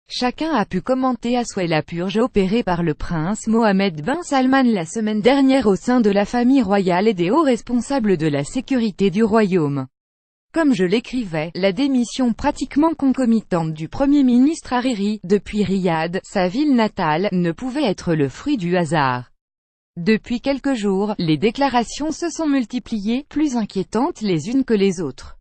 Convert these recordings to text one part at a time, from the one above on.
Chacun a pu commenter à souhait la purge opérée par le prince Mohammed bin Salman la semaine dernière au sein de la famille royale et des hauts responsables de la sécurité du royaume. Comme je l'écrivais, la démission pratiquement concomitante du Premier ministre Hariri, depuis Riyad, sa ville natale, ne pouvait être le fruit du hasard. Depuis quelques jours, les déclarations se sont multipliées, plus inquiétantes les unes que les autres.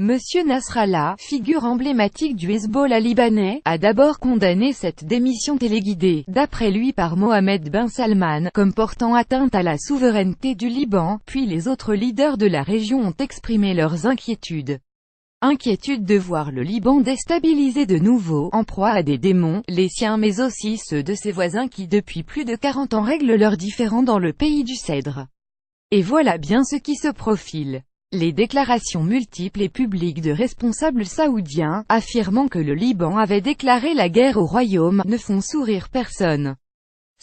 Monsieur Nasrallah, figure emblématique du Hezbollah libanais, a d'abord condamné cette démission téléguidée, d'après lui par Mohammed bin Salman, comme portant atteinte à la souveraineté du Liban, puis les autres leaders de la région ont exprimé leurs inquiétudes. Inquiétude de voir le Liban déstabilisé de nouveau, en proie à des démons, les siens mais aussi ceux de ses voisins qui depuis plus de 40 ans règlent leurs différends dans le pays du Cèdre. Et voilà bien ce qui se profile. Les déclarations multiples et publiques de responsables saoudiens, affirmant que le Liban avait déclaré la guerre au royaume, ne font sourire personne.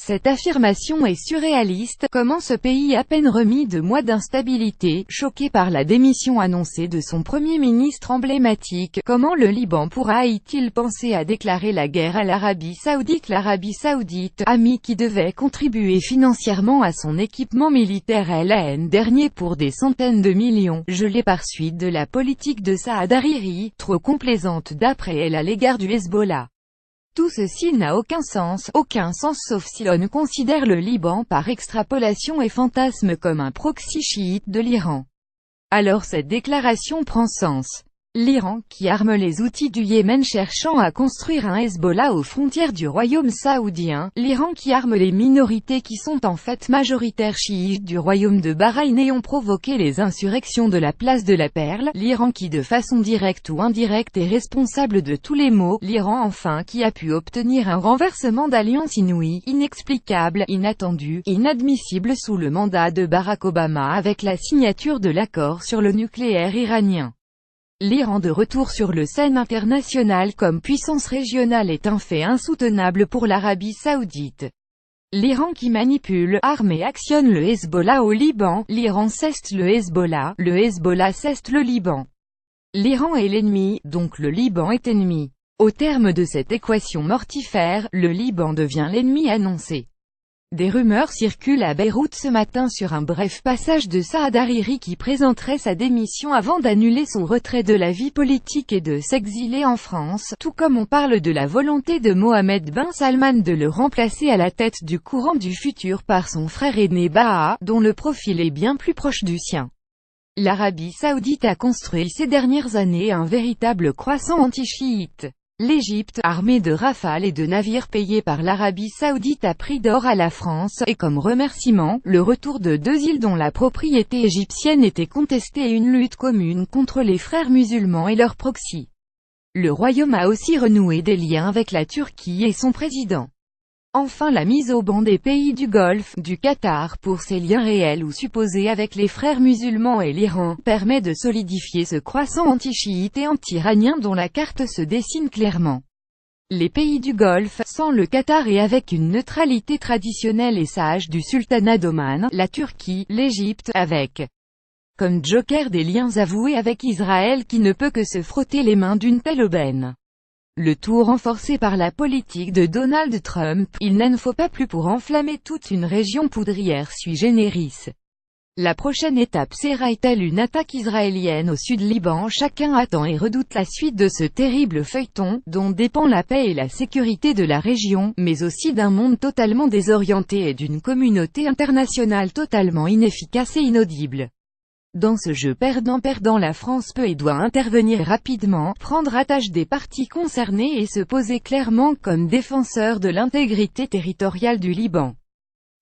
Cette affirmation est surréaliste. Comment ce pays à peine remis de mois d'instabilité, choqué par la démission annoncée de son premier ministre emblématique, comment le Liban pourra-t-il penser à déclarer la guerre à l'Arabie Saoudite? L'Arabie Saoudite, ami qui devait contribuer financièrement à son équipement militaire l'an dernier pour des centaines de millions, gelé par suite de la politique de Saad Hariri, trop complaisante d'après elle à l'égard du Hezbollah. Tout ceci n'a aucun sens sauf si l'on considère le Liban par extrapolation et fantasme comme un proxy chiite de l'Iran. Alors cette déclaration prend sens. L'Iran, qui arme les outils du Yémen cherchant à construire un Hezbollah aux frontières du royaume saoudien, l'Iran qui arme les minorités qui sont en fait majoritaires chiites du royaume de Bahreïn et ont provoqué les insurrections de la place de la Perle, l'Iran qui de façon directe ou indirecte est responsable de tous les maux, l'Iran enfin qui a pu obtenir un renversement d'alliance inouï, inexplicable, inattendu, inadmissible sous le mandat de Barack Obama avec la signature de l'accord sur le nucléaire iranien. L'Iran de retour sur le scène internationale comme puissance régionale est un fait insoutenable pour l'Arabie Saoudite. L'Iran qui manipule, arme et actionne le Hezbollah au Liban, l'Iran ceste le Hezbollah ceste le Liban. L'Iran est l'ennemi, donc le Liban est ennemi. Au terme de cette équation mortifère, le Liban devient l'ennemi annoncé. Des rumeurs circulent à Beyrouth ce matin sur un bref passage de Saad Hariri qui présenterait sa démission avant d'annuler son retrait de la vie politique et de s'exiler en France, tout comme on parle de la volonté de Mohammed bin Salman de le remplacer à la tête du courant du futur par son frère aîné Baha, dont le profil est bien plus proche du sien. L'Arabie Saoudite a construit ces dernières années un véritable croissant anti-chiite. L'Égypte, armée de rafales et de navires payés par l'Arabie Saoudite à prix d'or à la France, et comme remerciement, le retour de 2 îles dont la propriété égyptienne était contestée et une lutte commune contre les frères musulmans et leurs proxys. Le royaume a aussi renoué des liens avec la Turquie et son président. Enfin la mise au ban des pays du Golfe, du Qatar pour ses liens réels ou supposés avec les frères musulmans et l'Iran, permet de solidifier ce croissant anti-chiite et anti-iranien dont la carte se dessine clairement. Les pays du Golfe, sans le Qatar et avec une neutralité traditionnelle et sage du sultanat d'Oman, la Turquie, l'Égypte, avec comme joker des liens avoués avec Israël qui ne peut que se frotter les mains d'une telle aubaine. Le tout renforcé par la politique de Donald Trump, il n'en faut pas plus pour enflammer toute une région poudrière sui generis. La prochaine étape sera-t-elle une attaque israélienne au sud Liban? Chacun attend et redoute la suite de ce terrible feuilleton, dont dépend la paix et la sécurité de la région, mais aussi d'un monde totalement désorienté et d'une communauté internationale totalement inefficace et inaudible. Dans ce jeu perdant-perdant, la France peut et doit intervenir rapidement, prendre attache des parties concernées et se poser clairement comme défenseur de l'intégrité territoriale du Liban.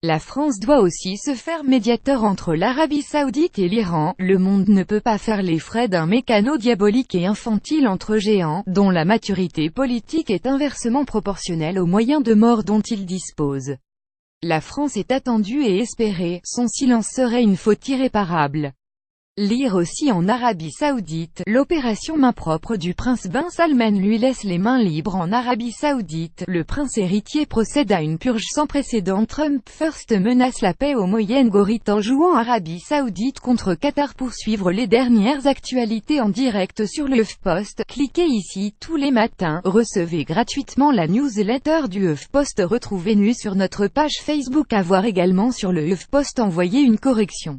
La France doit aussi se faire médiateur entre l'Arabie Saoudite et l'Iran. Le monde ne peut pas faire les frais d'un mécano diabolique et infantile entre géants, dont la maturité politique est inversement proportionnelle aux moyens de mort dont ils disposent. La France est attendue et espérée, son silence serait une faute irréparable. Lire aussi en Arabie Saoudite, l'opération main propre du prince bin Salman lui laisse les mains libres en Arabie Saoudite. Le prince héritier procède à une purge sans précédent. Trump First menace la paix au Moyen-Orient en jouant Arabie Saoudite contre Qatar. Pour suivre les dernières actualités en direct sur le HuffPost, cliquez ici. Tous les matins, recevez gratuitement la newsletter du HuffPost. Retrouvez-nous sur notre page Facebook. À voir également sur le HuffPost. Envoyez une correction.